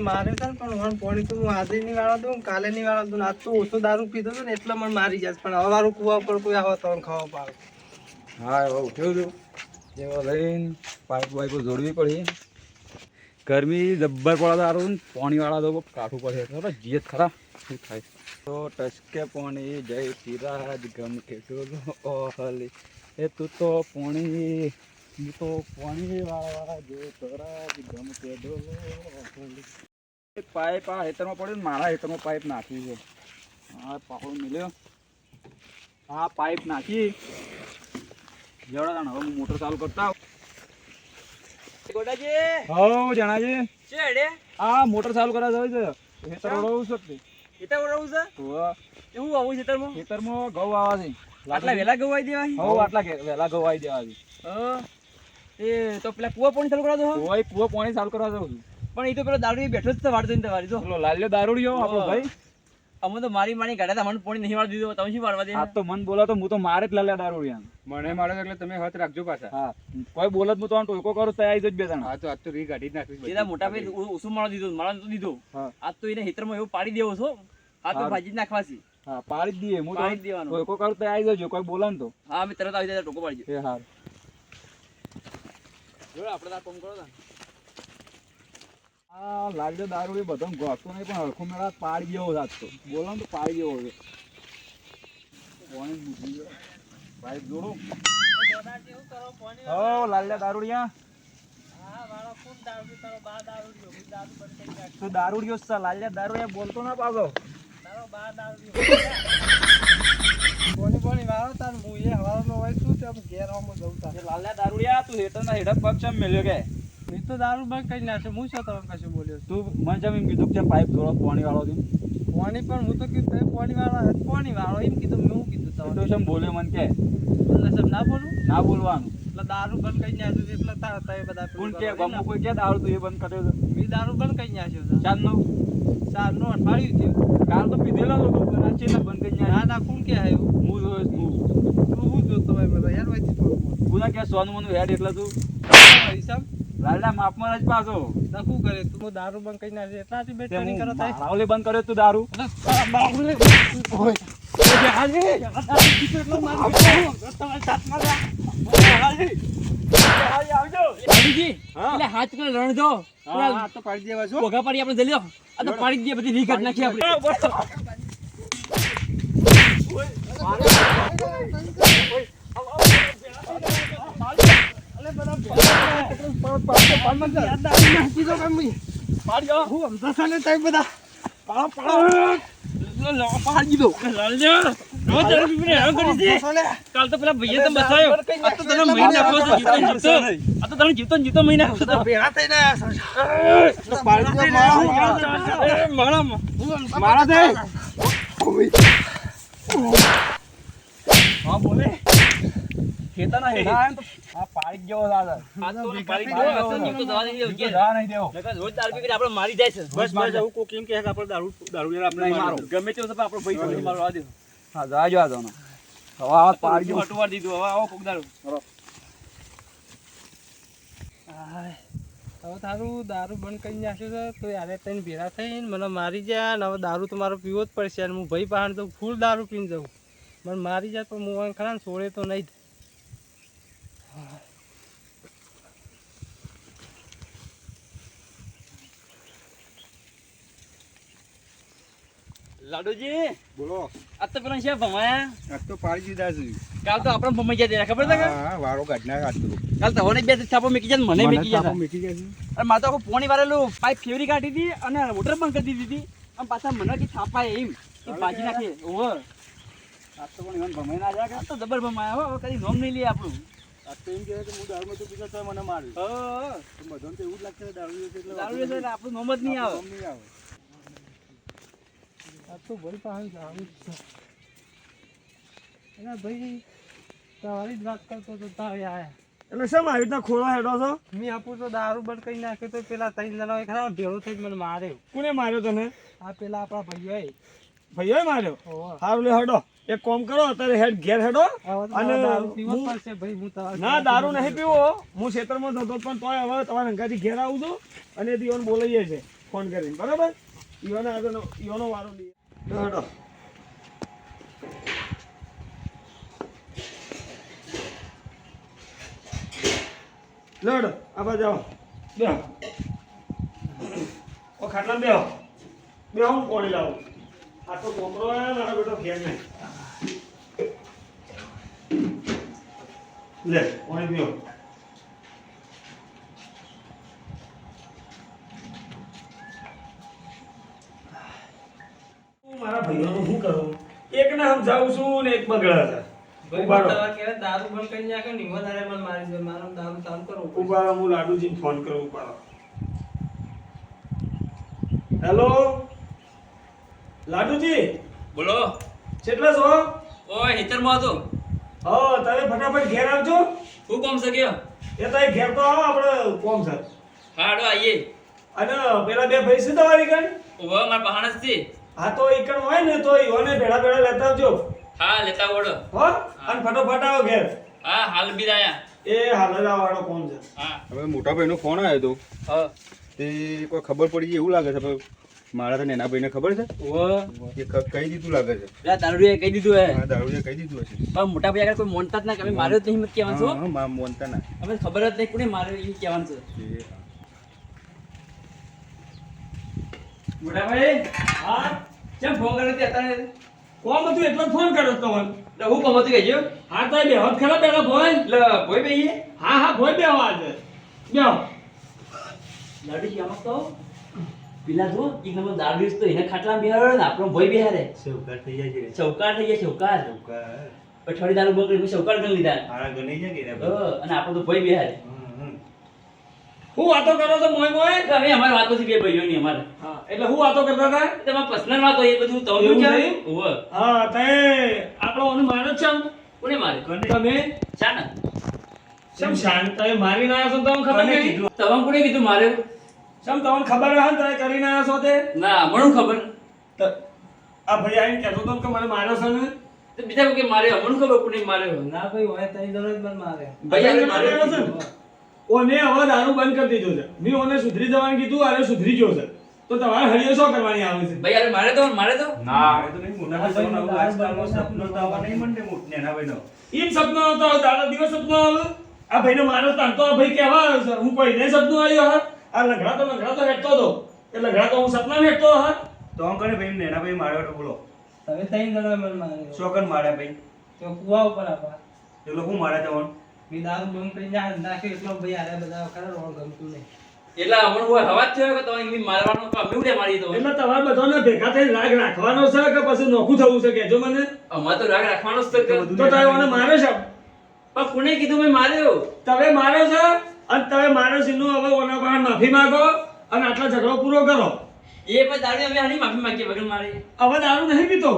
મારે છે ને પણ હું પાણી તો હું આજે નહીં વાળો દઉં કાલે નહીં વાળો દઉં આજ તો ઓછો દારૂ પીધો હતો ને એટલે મને મારી જાય પણ હવે મારું કુવા પર કોઈ આવે તો ખાવા પાડે. હા હવે ઉઠ્યો છું એવા લઈને પાઇપ વાઇપો જોડવી પડી. ગરમી જબ્બર પડે સારું પાણીવાળા તો કાઠું પડે ખબર જીત ખરા શું થાય તો ટસકે પાણી જય તિરાજ ગમ કે ડોલો ઓહલી એ તું તો પાણી હું તો પાણી વાળા જો તરાજ ગમ કે ડોલો ઓહલી. પાઇપ આ હેતરમાં પડ્યું ને મારા હેતરમાં પાઇપ નાખી છે. હા પાપડો મિલ્યો હા પાઇપ નાખી જવડા હવે હું મોટર ચાલુ કરતા જણાજી આ મોટર ચાલુ કરા જવું છે ખેતર ઓળવું છે ખેતર ઓળવું છે એવું આવું ખેતરમાં ઘઉં આવા છે આટલા વહેલા ઘઉં આવી દેવાય હવ આટલા વહેલા ઘઉં આવી દેવા એ તો પેલા કુવા પાણી ચાલુ કરવા દો કુવા પાણી ચાલુ કરવા જવું છું પણ એ તો પેલો દારૂ બેઠો જ વાળતો ને તમારી તો લાલ્યો દારૂડિયો આપણો ભાઈ અમે તો મારી ગાડા મને પાણી નહીં વાળ દીધો તમે શું વાળવા દે આ તો મન બોલો તો હું તો મારે જ લાલ્યા દારૂડિયા મને મારો એટલે તમે હાથ રાખજો પાછા. હા કોઈ બોલત હું તો ટોકો કરું તો આવી જ બે જણા. હા તો આજ તો રી ગાડી જ નાખવી એના મોટા ભાઈ ઓછું માળો દીધો માળો તો દીધો આજ તો એને હેતરમાં એવું પાડી દેવો છો આ તો ભાજી જ નાખવાસી. હા પાડી જ દઈએ હું પાડી જ દેવાનો ટોકો કરું તો આવી જજો કોઈ બોલે ને તો. હા અમે તરત આવી જાય ટોકો પાડી એ હાર જો આપણે આ કામ કરો ને આ લાલ્યો દારૂ એ બધો ગોતો નહીં પણ હરખો મેળા પાડી જેવો જાત તો બોલો ને તો પાડી જેવો છે પાઇપ જોડો હો લાલ્યા દારૂડિયા તું દારૂડિયો છે લાલ્યા દારૂડિયા બોલતો ના પાછો પાણી વાળો તાર હું એ હવાનો હોય શું તેમ ઘેર આમાં જવું તાર લાલ્યા દારૂડિયા તું હેઠળના હેઠળ પગ ચમ મેલ્યો કે મેં તો દારૂ બંધ કરી નાખ્યો હું શું તમે કશું બોલ્યો તું મને ચમ એમ કીધું કે પાઇપ જોડો પાણી વાળો થી પાણી પણ હું તો કીધું પાણી વાળો એમ કીધું મેં હું કીધું તો તમે ચમ બોલ્યો મને કે ના બોલું ના બોલવાનું એટલે દારૂ બંધ કરી નાખ્યું એટલે તાર તમે બધા કોણ કે ગમો કોઈ કે દારૂ તું એ બંધ કર્યો છે મેં દારૂ બંધ કરી નાખ્યો છે ચારનું અઠવાડિયું થયું કાલ તો પીધેલો હતો નાચી ના બંધ કરી ના ના કોણ કે આવ્યું હું જોઈશ તું હું જોતો હોય બધા યાર વાંચી થોડું ગુના કે સોનું મનું હેડ એટલે તું હિસાબ લાલડા માપમાં જ પાછો શું કરે તું દારૂ બંધ કરી નાખે એટલાથી બે ટ્રેનિંગ કરો થાય રાવલે બંધ કર્યો તું દારૂ હાથ કરે રણ જો તો પાડી દેવા છો ભોગા પાડી આપણે જલ્યો આ તો પાડી દે બધી રીઘાટ નાખી આપણે કાલ તો પેલા ભાઈએ તો બસાયો આ તો તને મહિના આ તો તને જીતો મહિના ભેગા થઈને મારા દે હા બોલે ખેતાના હેડા આમ તો આ પાડી ગયો દાદા આ તો પાડી ગયો તો દવા નહીં દેવો દવા નહીં દેવો રોજ દારૂ પી આપણે મારી જાય છે બસ આવું કોક એમ કે આપણે દારૂ આપણે મારો ગમે તે આપણે ભાઈ મારવા દે હા જાજો આ દોનો હવે આ પાડી ગયો હટવાર દીધું હવે આવો કોક દારૂ હવે તારું દારૂ બંધ કરી નાખ્યું છે તો યારે તઈને ભેરા થઈને મને મારી જાય ને હવે દારૂ તો મારો પીવો જ પડશે અને હું ભાઈ પાસે તો ફૂલ દારૂ પીને જાઉં મને મારી જાય તો હું ખરા ને છોડે તો નહીં લાડુજી બોલો આ તો પેલા છે ભમાયા આજ તો પાડી દીધા છે કાલ તો આપણે ભમાઈ ગયા ખબર છે હા વાળો ગાડના કાઢતો કાલ તો હવે બે છાપો મેકી જાય મને મેકી જાય મીઠી ગયા છે અને મારે તો આખું પોણી વાળેલું પાઇપ ફેવરી કાઢી હતી અને મોટર બંધ કરી દીધી હતી અને પાછા મને કે છાપાય એમ એ ભાજી નાખે ઓહો આ તો પણ ઈવન ભમાઈ ના જાય કે આ તો જબર ભમાયા હો કદી નોમ નહીં લઈએ આપણું આ તો એમ કહે કે હું દારૂમાં તો પીતા તો મને માર્યું બધાને તો એવું જ લાગશે દારૂ એટલે દારૂ છે એટલે આપણું નોમ જ નહીં આવે નહીં આવે આ તો ભાઈ પાસે દારૂ છે એના ભાઈ તારી જ વાત કરતો તો તારે આયા એટલે શેમ આવી રીતના ખોળા હેડો છો મેં આપું તો દારૂ બંધ કરી નાખ્યો તો પેલા ત્રણ જણા ખરા ભેળો થઈ મને માર્યો કોને માર્યો તને આ પેલા આપણા ભાઈઓ ભાઈઓ માર્યો હારું લે હેડો એક કામ કરો અત્યારે હેડ ઘેર હેડો અને ના દારૂ નહીં પીવો હું ખેતરમાં જતો પણ તોય હવે તમારા અંગાથી ઘેર આવું છું અને દીવન બોલાઈએ છે ફોન કરીને બરાબર ઈવાનો આગળનો ઈવાનો વારો લઈએ હેડો લડ આબા જાઓ બેહો ઓ ખાટલા બેહો બેહો હું કોણી લાવું આ તો કોમરો આવ્યો ને આ બેટો ઘેર નહીં લે કોણી બેહો હું મારા ભાઈઓનું શું કરું એકને સમજાવું છું ને એક બગડા છે ઉભારો દારૂ બંધ કરી નાખે ને વધારે મને મારી દે મારા દારૂ કામ કરું ઉભારો હું લાડુજીને ફોન કરું ઉભારો હેલો લાડુજી બોલો કેટલા છો ઓય હેતરમાં હતો હા તમે ફટાફટ ઘેર આવજો શું કામ છે કયો એ તો ઘેર તો આવો આપણે કોમ છે હાડો આઈએ અને પેલા બે ભાઈ છે તમારી કણ ઓહો માર બહાણ જ છે હા તો ઈકણ હોય ને તો ઈઓને ભેળા ભેળા લેતા આવજો હા લેતા ઓડો હો અને ફટાફટ આવો ઘેર હા હાલ બી આયા એ હાલ જ આવવાનો કોમ છે હા હવે મોટા ભાઈનો ફોન આવ્યો હતો હા તે કોઈ ખબર પડી ગઈ એવું લાગે છે પણ મારા તને એના ભાઈને ખબર છે ઓહો એ કહી દીધું લાગે છે પેલા દારૂડિયાએ કહી દીધું હે હા દારૂએ કહી દીધું હશે પણ મોટા ભાઈ આગળ કોઈ મોનતા જ ના કે અમે માર્યો જ નહીં મત કહેવાનું છો હા માં મોનતા ના અમે ખબર જ નહીં કોને માર્યો એવું કહેવાનું છે મોટા ભાઈ હા કેમ ફોન કર્યો તે અત્યારે કોમ હતું એટલો જ ફોન કર્યો તો મને એટલે હું કમ હતું કહેજો હા તો બે હોત ખરા પેલા ભોય એટલે ભોય ભાઈ હા હા ભોય બે આજે બેહો લાડી કે આમાં તો પેલા જો એક નંબર દારૂ તો એને ખાટલા બેહાડ્યો ને આપણો ભોય બેહારે ચૌકાર થઈ જાય છે ચૌકાર થઈ ગયા ચૌકાર ચૌકાર પછી થોડી દારૂ બગડી ચૌકાર ગણ લીધા મારા ગણી છે કે અને આપણો તો ભોય બેહારે હું વાતો કરો છો મોય મોય એટલે અમે અમારી વાતો છે બે ભાઈઓની અમારે હા એટલે હું વાતો કરતા હતા તમારા પર્સનલ વાતો એ બધું તો એવું છે નહીં? ઓહો હા તે આપણો ઓને મારો છે આમ. કોને મારે તમે શા ને સમ શાંત તમે મારી ના છો તમને ખબર નહીં તમે કોને કીધું મારે સમ તમને ખબર હે ને તમે કરી ના છો તે ના મને ખબર તો આ ભાઈ આઈને કહેતો તો કે મને માર્યો છે ને તો બીજા કોઈ મારે મને ખબર કોને માર્યો ના ભાઈ હોય તઈ દરરોજ મને મારે ભાઈ આપણે માર્યો છે મારે ને? ઓને હવે દારૂ બંધ કરી દીધો છે મેં ઓને સુધરી જવાનું કીધું અરે સુધરી ગયો છે તો તમારે હળીઓ શું કરવાની આવે છે ભાઈ આપણે મારે તો ના એ તો નહીં મોટા ભાઈનો આજકાલનો સપનો તો આવા નહીં મંડે મોટને ના ભાઈનો ઈમ સપનો હતો દાડા દિવસ સપનો આવે આ ભાઈને મારો તાન તો આ ભાઈ કેવા આવે છે હું કોઈ નહીં સપનો આવ્યો હા આ લંગડા તો હેઠતો હતો એ લંગડા તો હું સપના હેઠતો હા તો આમ કરે ભાઈ નેના ભાઈ માર્યો તો બોલો તમે તઈ દરરોજ મને મારે શોકન માર્યા ભાઈ તો કુવા ઉપર આપા એટલે હું માર્યા તવન મી દારૂ બંધ કરી નાખ્યો એટલો ભાઈ આરે બધા કરે રોણ ગમતું નહીં એટલે અમણ હોય હવા થયો કે તમે એમ મારવાનો કામ ઉડે મારી દો એટલે તમારે બધાને ભેગા થઈને રાગ રાખવાનો છે કે પછી નોખું થવું છે કેજો મને અમાર તો રાગ રાખવાનો જ તો તો તમે ઓને માર્યો છે પણ કોને કીધું મેં માર્યો તમે માર્યો છે અને તમે માર્યો છે નું હવે ઓના પાસે માફી માંગો અને આટલા ઝઘડો પૂરો કરો એ પણ દારૂ અમે હાની માફી માંગીએ વગર મારે હવે દારૂ નહીં પીતો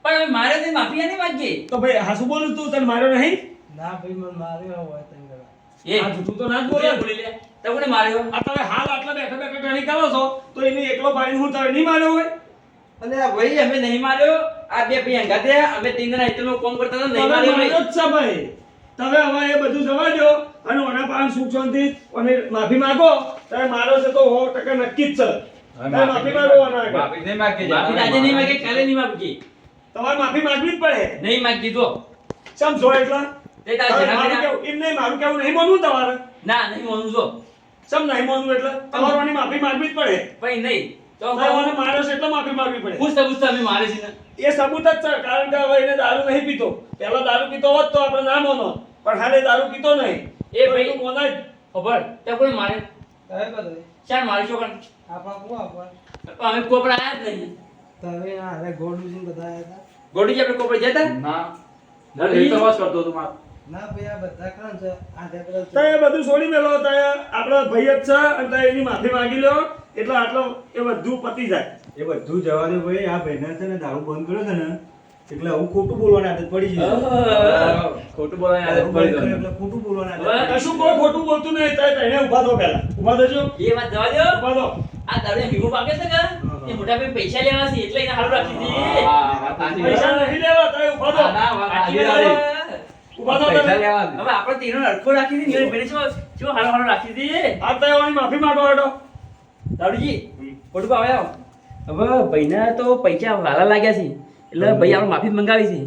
પણ અમે મારે તો માફી હાની માંગીએ તો ભાઈ હાસુ બોલું તું તને માર્યો નહીં ના ભાઈ મને માર્યો હોય તઈ દરરોજ એ આ જૂઠું તો ના જ બોલે બોલે બોલી લે તો કોને માર્યો આ તમે હાલ આટલા બેઠા બેઠા ટાણી કરો છો તો એને એકલો પાડીને હું તમે નહીં માર્યો હોય અને આ ભાઈ અમે નહીં માર્યો આ બે ભાઈ અંગાતે અમે ત્રણ જણા એટલો કોમ કરતા હતા તમે નહીં માર્યો માર્યો જ છે ભાઈ તમે હવે એ બધું જવા દો અને ઓના પાસે સુખ શાંતિ અને માફી માંગો તમે મારો છે તો 100% નક્કી જ છે તમે માફી માંગો ઓના આગળ. માફી નહીં માંગે માફી આજે નહીં માંગે કાલે નહીં માંગી તમારે માફી માંગવી જ પડે નહીં માંગી દો સમજો એટલા તે તારે હવે જરા મારું વિના- કેવું- એમ નહીં મારું કેવું નહીં માનવું તમારે ના નહીં માનું છો સમ નહીં માનવું એટલે તમારે ઓની માફી માંગવી જ પડે ભાઈ નહીં તો તમે ઓને માર્યો છે એટલે માફી માંગવી પડે પૂછતા પૂછતા અમે મારે છે ને એ સબૂત જ છે કારણ કે હવે એને દારૂ નહીં પીતો પહેલા દારૂ પીતો હોત તો આપણે ના માનો પણ હાલે દારૂ પીતો નહીં એ ભાઈ- તો તું મોના જ. ખબર તે કોઈ મારે તમે બધું ચાલ મારી છો પણ આપા કુવા ઉપર અમે કોપરા આયા જ નહીં તમે આ હારે ગોળું છે બધા આયા હતા ગોડી જે આપણે કોપરા જતા ના ગોડી? એ તો વાત કરતો હતો માર ના ભાઈ આ બધા કામ છે આ તે બધા તો એ બધું છોડી મેલો તો એ આપણો ભાઈ જ છે અને તો એની માફી માંગી લો એટલે આટલો એ બધું પતી જાય એ બધું જવા દે ભાઈ આ ભાઈને છે ને દારૂ બંધ કર્યો છે ને એટલે આવું ખોટું બોલવાની આદત પડી છે ખોટું બોલવાની આદત દારૂ પડી બંધ કર્યો ગઈ. એટલે ખોટું બોલવાની આદત હવે પડી. કશું કોઈ ખોટું બોલતું નહીં તો એને ઊભા થો પહેલા ઊભા થજો એ વાત જવા દો ઊભા થો આ દારૂ ભીમો પાકે છે કે એ મોટા ભાઈ પૈસા લેવા છે એટલે એને હારું રાખી દીધી પૈસા નહીં લેવા તો ઊભા થો સાચી વાત છે. ઊભા થો તમે. હવે આપણે તેનો અડખો રાખી દીધી ને પેલી શું હારો હારો રાખી દીધી આ તો એવાની માફી માંગો હેડો દારૂજી પડું આવ્યા હવે ભાઈના તો પૈસા વાલા લાગ્યા છે એટલે ભાઈ આપણે માફી મંગાવી છે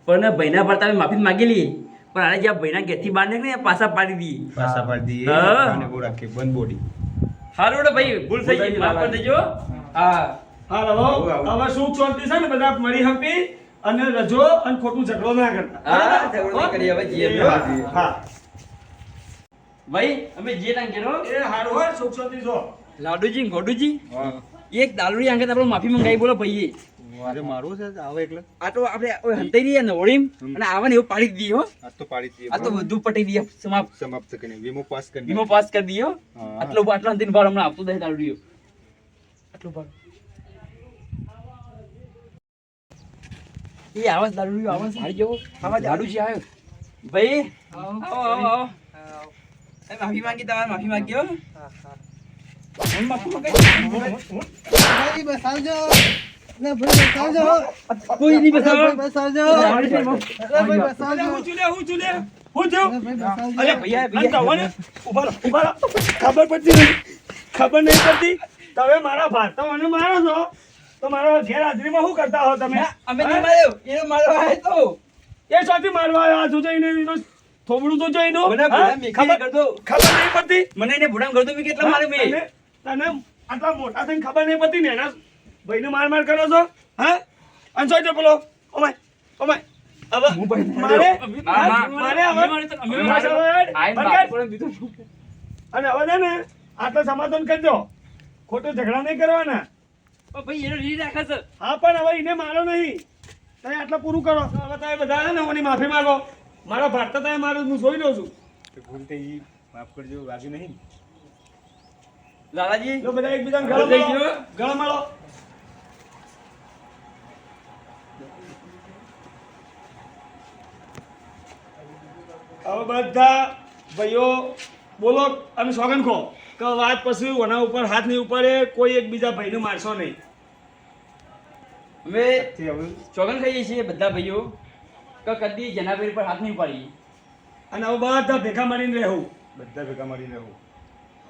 પણ ભાઈના પર તમે માફી માગી લઈએ પણ આને જ્યાં ભાઈના ઘેરથી બહાર નીકળે પાછા પાડી દઈએ પાછા પાડી દઈએ હા. અને બહુ રાખીએ બંધ બોડી હારું હેડો ભાઈ ભૂલ થઈ ગઈ માફ કરી દેજો હા હા હવે સુખ શાંતિ છે ને બધા મળી હંપી અને રજો અને ખોટું ઝઘડો ના કરતા હા ઝઘડો નહીં કરીએ હવે જીએ હા ભાઈ અમે જે ટાઈમ ગયેલો એ હારું હોય સુખ શાંતિ જો લાડુજી ગોડુજી હા એક દારૂની આંગત આપણે માફી મંગાવી બોલો ભાઈએ મારે મારું છે આવે એટલે આ તો આપણે હંતાઈ રહીએ ને હોળીમ અને આવે ને એવું પાડી દઈએ હો આજ તો પાડી દઈએ આ તો બધું પટી દઈએ સમાપ્ત સમાપ્ત કરીને વીમો પાસ કરી વીમો પાસ કરી દઈએ હો. હા. આટલો અંતિમ ભાર હમણાં આપતો દે દારૂડિયો આટલો ભાર એ આવાજ દારૂડિયો આવાજ સારી જેવો આવાજ દારૂજી આવ્યો ભાઈ આવો આવો આવો એ માફી માંગી તમારે માફી માંગી હો હું માફી માંગી ભાઈ બસાવજો ને ભાઈ બસાવજો કોઈ નહીં બસાવો ભાઈ બસાવજો ભાઈ બસાવજો હું થયું ભાઈ બસાવજો અરે ભૈયા ભૈયા ઉભા રહો. ખબર પડતી નહીં તમે મારા ભારતોને મારો છો તો મારા ગેરહાજરીમાં શું કરતા હો તમે અમે નહીં માર્યો એને મારવા આવ્યો તો એ સાથી મારવા આવ્યો આ જોઈને એનો થોબડું તો જોઈનો મને ભૂડા મેકી કરતો ખબર નહીં પડતી મને એને ભૂડા કરતો મેં કેટલા માર્યો મેં તને આટલા મોટા થઈને ખબર નહીં પડતી ને એના ભાઈને માર કરો છો હા અને જોઈ પેલો ઓમાય હવે મારે મારે હવે અને હવે છે ને આટલું સમાધાન કરજો ખોટું ઝઘડા નહીં કરવાના ભાઈ એનો રીત રાખે છે હા પણ હવે એને મારો નહીં તમે આટલું પૂરું કરો હવે તમે બધા છે ને ઓની માફી માંગો મારા ભારત તમે મારું હું જોઈ લઉં છું ભૂલ થઈ માફ કરજો વાગ્યું નહીં લાલાજી જો બધા એકબીજાને ભૂલ થઈ ગયો. ગળો મારો હવે બધા ભાઈઓ બોલો અને સોગન ખો કે વાત પછી ઓના ઉપર હાથ નહીં ઉપડે કોઈ એકબીજા ભાઈને મારશો નહીં અમે તે હવે ચોગન ખાઈએ છીએ બધા ભાઈઓ કે કદી જનાબેર પર હાથ નહીં પાડીએ અને હવે બધા ભેગા મળીને રહેવું બધા ભેગા મળીને રહું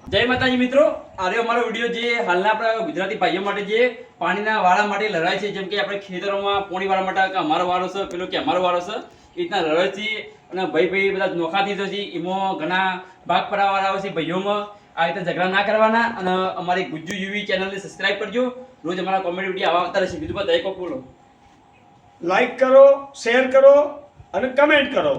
જય માતાજી મિત્રો આજે અમારો વિડીયો જે હાલના આપણા ગુજરાતી ભાઈઓ માટે જે પાણીના વાળા માટે લડાય છે જેમ કે આપણે ખેતરોમાં પાણી વાળા માટે કે અમારો વારો છે પેલો કે અમારો વારો છે એ રીતના લડાય છે અને ભાઈ બધા નોખાથી છે એમાં ઘણા ભાગ પડાવવાળા આવે છે ભાઈઓમાં આ રીતે ઝઘડા ના કરવાના અને અમારી ગુજ્જુ યુવી ચેનલને સબસ્ક્રાઇબ કરજો રોજ અમારા કોમેડી વિડીયો આવતા રહેશે બીજું બધા એક બોલો લાઈક કરો શેર કરો અને કમેન્ટ કરો